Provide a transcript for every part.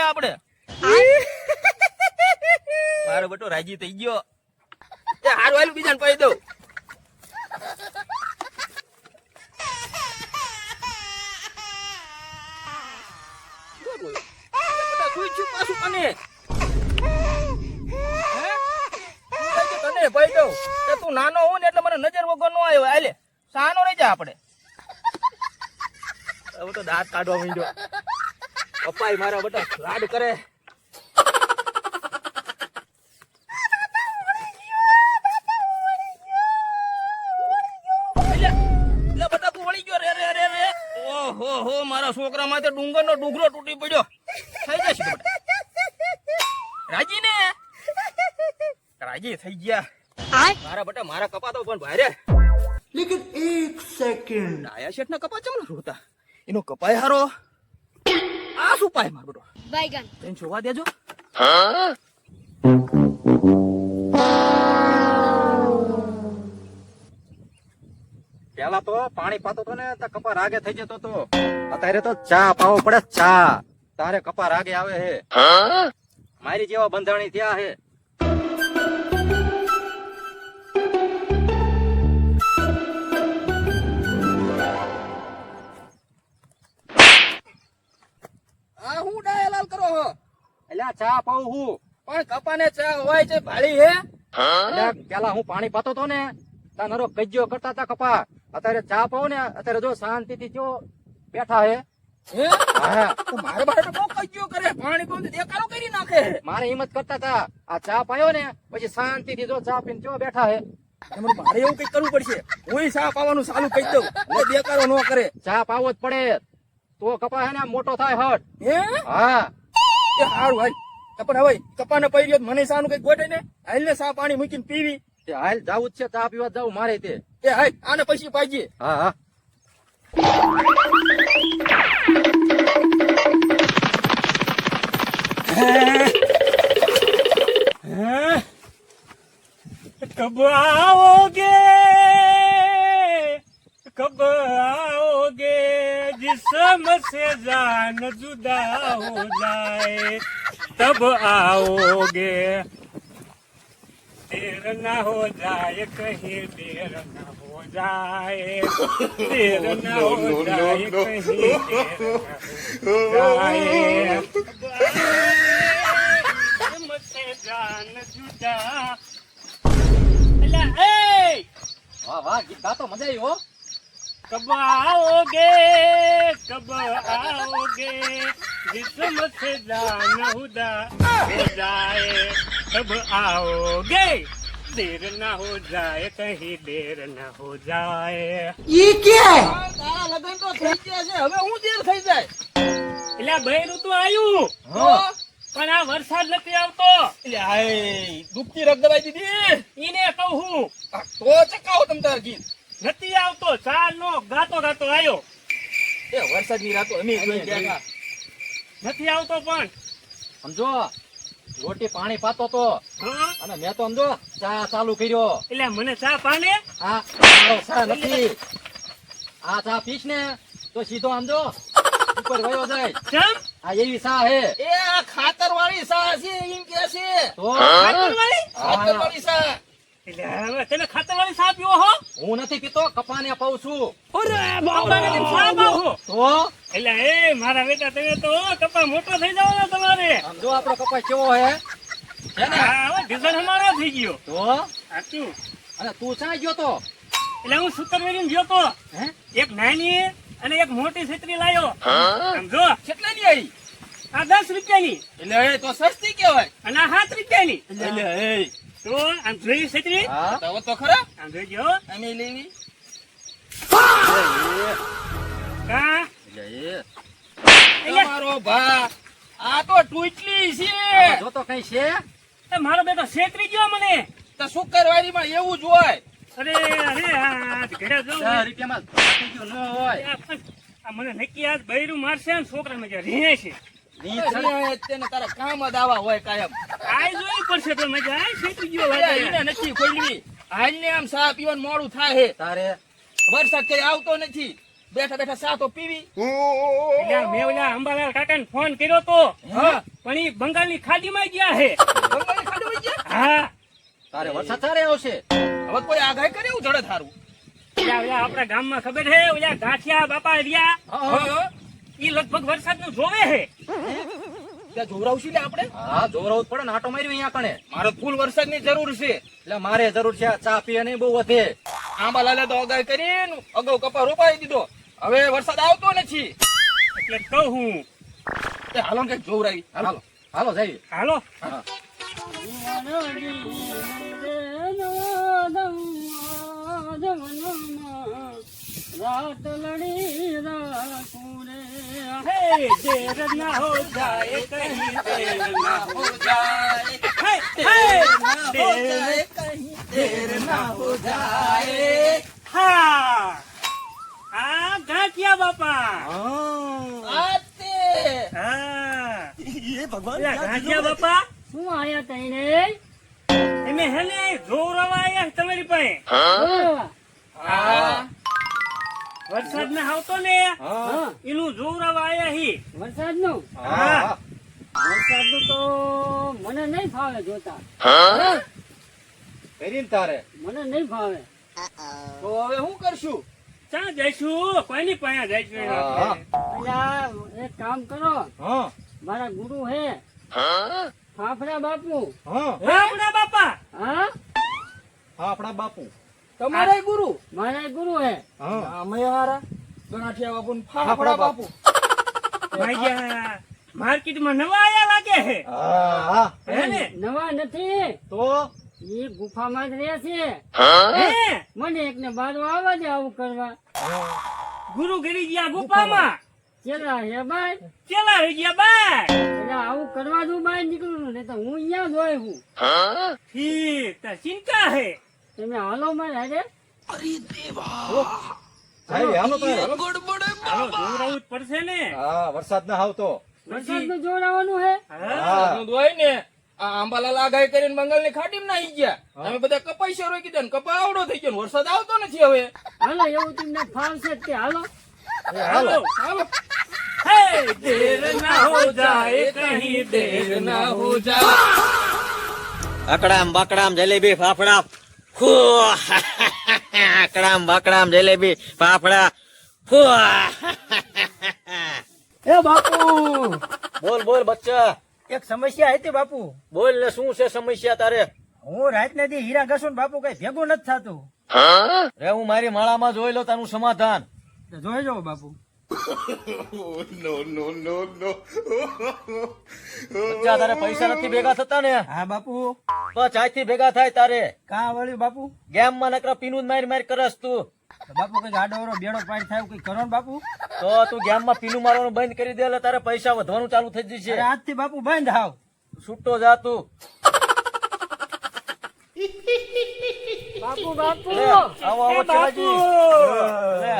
આપણે મારો બટો રાજી થઈ ગયો એ હારું હાલ બીજાને પાઈ દઉં તું નાનો હું ને એટલે મને નજર વગર નો આવ્યો હાલે સાનો રહી જા આપણે હવે તો દાંત કાઢવા માંડ્યો પપ્પા મારા બટા લાડ કરે બટા તું વળી ગયો રે રે રે રે ઓહો હો મારા છોકરા માથે ડુંગર નો ડુંગરો તૂટી પડ્યો થઈ જશે બટા રાજી ને રાજી થઈ ગયા મારા બટા મારા કપા તો પણ ભારે લેકિન 1 સેકન્ડ આયા શેઠ ના કપા ચમ રોતા એનો કપાય હારો આ શું પાય માર બટો બાયગન તેન જોવા દેજો પેલા તો પાણી પાતો તો ને તો કપા રાગે થઈ જતો તો અત્યારે તો ચા પાવો પડે ચા તારે કપા રાગે આવે હે મારી જેવા બંધાણી થયા હે હું ડાયલાલ કરો હો અલ્યા ચા પાઉં હું પણ કપાને ચા હોય છે ભાળી હે અલ્યા પેલા હું પાણી પાતો તો ને તા નરો કજ્જો કરતા તા કપા અત્યારે ચા પાઉં ને અત્યારે જો શાંતિથી જો બેઠા હે હા તો મારે બારે તો બહુ કજ્જો કરે પાણી પાઉં દેખાડો કરી નાખે મારે હિંમત કરતા તા આ ચા પાયો ને પછી શાંતિથી જો ચા પીને જો બેઠા હે મારે એવું કઈ કરવું પડશે હું ચા પાવાનું ચાલુ કહી દઉં એટલે બેકારો ન કરે ચા પાવો જ પડે તો કપા હે ને મોટો થાય હટ હે હા એ હારું હાલ કપા હવે કપાને પૈર્યો મને સાનું કઈ ગોઠે ને હાલ ને સા પાણી મૂકીને પીવી તે હાલ જાવું જ છે ચા પીવા જાવું મારે તે એ હાલ આને પછી પાઈજે હા હા कब आओगे कब आओगे जिस्म से जान जुदा हो जाए तब आओगे देर ना हो जाए कहीं देर ना हो जाए देर ना हो जाए कहीं देर ना हो जाए जिस्म से जान जुदा વાહ વાહ ગીત ગાતો મજા આવી હો कब आओगे जिस्म से जान जुदा हो जाए तब आओगे देर ना हो जाए कहीं देर ना हो जाए ये क्या તારા લગન તો થઈ ગયા છે હવે હું દેર થઈ જાય એટલે બૈરું તો આવ્યું પણ આ વરસાદ નથી આવતો એટલે હાય દુખતી રગ દબાઈ દીધી ઈને કહું હું તો ચકાવો તમ તાર ગીત નથી આવતો ચાલ નો ગાતો ગાતો આવ્યો એ વરસાદની રાતો અમે જોઈ ગયા નથી આવતો પણ સમજો રોટી પાણી પાતો તો હા અને મેં તો સમજો ચા ચાલુ કર્યો એટલે મને ચા પાને આ મારો ચા નથી આ ચા પીશ ને તો સીધો સમજો ઉપર વયો જાય ચમ આ એવી ચા હે એ આ ખાતર વાળી ચા છે એમ કે છે તો ખાતરવાળી ખાતર વાળી ચા એટલે હવે તમે ખાતરવાળી ચા પીવો હો હું નથી પીતો કપાને પાઉં છું અરે બાપા ને ચા પાવો તો એટલે એ મારા બેટા તમે તો કપા મોટો થઈ જાવ ને તમારે સમજો આપણો કપા કેવો હે છે ને હા ડિઝાઇન અમારો થઈ ગયો તો સાચું અને તું ચા ગયો તો એટલે હું સુતર વેરીને ગયો તો હે એક નાની અને એક મોટી છત્રી લાયો સમજો કેટલાની આવી આ 10 રૂપિયાની એટલે એ તો સસ્તી કેવાય અને આ 7 રૂપિયાની એટલે એ તો આમ જોઈ છત્રી હા તો તો ખરા આમ જોઈજો અમે લેવી કા એટલે એ એટલે તમારો ભા આ તો ટૂટલી છે જો તો કઈ છે એ મારો બેટો છેતરી ગયો મને તો શુક્રવારીમાં એવું જ હોય અરે અરે આ ઘરે જાઉં 10 રૂપિયામાં બાકી ગયું ન હોય આ મને નક્કી આજ બૈરું મારશે ને છોકરા ને રીહે છે તેને તારા કામ જ આવા હોય કાયમ આઈ જોઈ પડશે તો મજા આઈ છેતરી ગયો એને નથી ખોલવી હાલ ને આમ ચા પીવાનું મોડું થાય તારે વરસાદ કઈ આવતો નથી બેઠા બેઠા ચા તો પીવી. એટલે મેં ઓલા અંબાલાલ કાકાને ફોન કર્યો તો હા પણ ઈ બંગાળની ખાડીમાં ગયા હે. બંગાળી ખાડી વઈ ગયા? હા તારે વરસાદ સારે આવશે. હવે કોઈ આગાહી કરે એવું જડે થારું. ઓલા ઓલા આપણા ગામમાં ખબર હે ઓલા ગાંઠિયા બાપા રહ્યા હા ઈ લગભગ વરસાદનું જોવે હે. ત્યાં જોવરાવશું લે આપણે. હા જોરાવું જ પડે ને, આટો માર્યો અહીંયા કણે. મારે ફૂલ વરસાદની જરૂર છે. એટલે મારે જરૂર છે, આ ચા પીએ નહીં બહુ વધે. આંબાલાલે તો આગાહી કરીને અગાઉ કપા રોપાઈ દીધો. હવે વરસાદ આવતો નથી. એટલે કહું હું તે હાલો ને કઈક જોવરાવી. હાલો હાલો જઈએ. હાલો હા. હે દેર ના હો જાય કहीं દેર ના હો હે હે હા આ ગાંઠિયા બાપા હા ઓલા ગાંઠિયા બાપા શું આયા તઈને તમે હેને જોરવા આયા તમારી પાસે વરસાદ ના આવતો ને હા. એનું જોરવા આયા હી વરસાદ નું હા. વરસાદ નું તો મને નહીં ફાવે જોતા કરીને તારે. મને નહીં ફાવે. તો હવે શું કરશું? ક્યાં જઈશું કોઈની પાસે જઈશું હા. અલ્યા, એક કામ કરો, હા. મારા ગુરુ હે ફાફડા બાપુ. હા. આપણા બાપા હા હા, આપણા બાપુ. તમારે ગુરુ મારા ગુરુ હે. હા. અમે હારા ગણાઠિયા બાપુ ને ફાફડા બાપુ. ભાઈયા માર્કેટમાં નવા આયા લાગે હે હા, હા. હે ને નવા નથી, તો એ ગુફામાં જ રહે છે. હે મને એકને બાજુ આવવા દે આવું કરવા. ગુરુ ગીરી ગયા ગુફામાં ચેલા હે બાય, ચેલા રહી ગયા બાય એટલે આવું કરવા દઉં બહાર નીકળું ને તો હું અહીંયા જ હોય હું. ઠીક તો ચિંતા હે તમે હાલો મારે હારે. સાહેબ, હાલો તો હાલો. હાલો જોવરાવું જ પડશે ને હા, વરસાદ ના આવતો. વરસાદ નું જોર આવવાનું હે. હા હા. નું દોય ને આ આંબાલાલ આગાહી કરીને બંગાળની ખાડીમાં નાહી ગયા. અમે બધા કપાઈ રોકી દીધા ને કપા આવડો થઈ ગયો ને વરસાદ આવતો નથી હવે. હાલો એવું તમને ફાવશે જ તે હાલો. એ હાલો. હાલો. હે દેર ના હો જાય કहीं દેર ના હો જાય અકડામ બકડામ જલેબી ફાફડા ફુ અકડામ બકડામ જલેબી ફાફડા ફુ એ બાપુ, બોલ બોલ બચ્ચા એક સમસ્યા હતી બાપુ. બોલ ને શું છે સમસ્યા તારે હું રાત નથી હીરા ઘસું બાપુ કઈ ભેગું નથી થતું. રે હું મારી માળામાં જોઈ લો તારું સમાધાન જોઈ જાઓ બાપુ. બચ્ચા તારે પૈસા નથી ભેગા થતા ને હા બાપુ. તો ચાયથી ભેગા થાય તારે કાં વળ્યું બાપુ? ગેમમાં નકરા પીનું જ મારી કરસ તું તો બાપુ કઈક આડોવરો બેડો પાડ થાય કઈ કરો ને બાપુ. તો તું ગેમમાં પીનું મારવાનું બંધ કરી દે એટલે તારે પૈસા વધવાનું ચાલુ થઈ જશે અરે આજથી બાપુ બંધ હાવ. છૂટો જા તું બાપુ બાપુ લે, આવો આવો ચલાજી લે.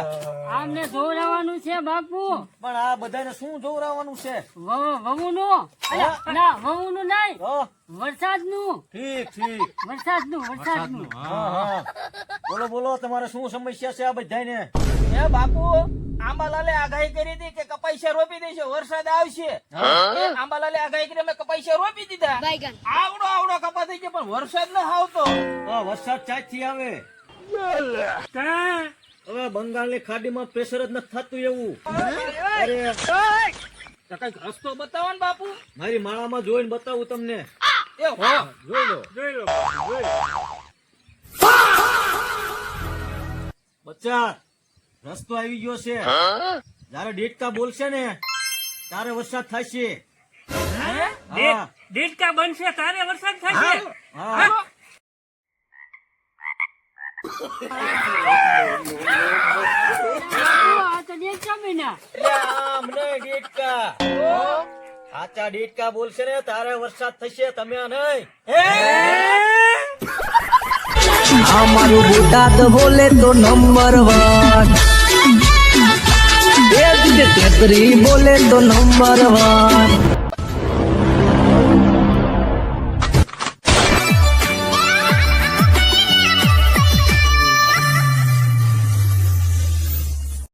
આમને જોવરાવાનું છે બાપુ. પણ આ બધાને શું જોવરાવાનું છે વહુ નું ના વહુ નું નહીં, તો વરસાદ નું. ઠીક ઠીક વરસાદ નું. હા હા બોલો બોલો તમારે શું સમસ્યા છે આ બધાને એ બાપુ આંબાલાલે આગાહી કરી હતી કે કપાઈશા રોપી દેશે વરસાદ આવશે. એ આંબાલાલે આગાહી કરી અમે કપાઈશા રોપી દીધા. આવડો આવડો કપા થઈ ગયો પણ વરસાદ ન આવતો. તો વરસાદ ચાચી આવે કા હવે બંગાળની ખાડીમાં પ્રેશર જ નથી થતું એવું અરે તો કઈક રસ્તો બતાવો ને બાપુ. મારી માળામાં જોઈને બતાવું તમને એ હો જોઈ લો જોઈ લો જોઈ લો બચ્ચા રસ્તો આવી ગયો છે જયારે ડેટકા બોલશે ને તારે વરસાદ થશે હા દેડકા બનશે તારે વરસાદ થશે હા આ તો દેખતા મહિના. એટલે આમ નહીં ડેટકા સાચા ડેટકા બોલશે ને તારે વરસાદ થશે તમે નહીં અમારું બોટાદ બોલે તો નંબર 1 એ જ ટેકરી બોલે તો નંબર 1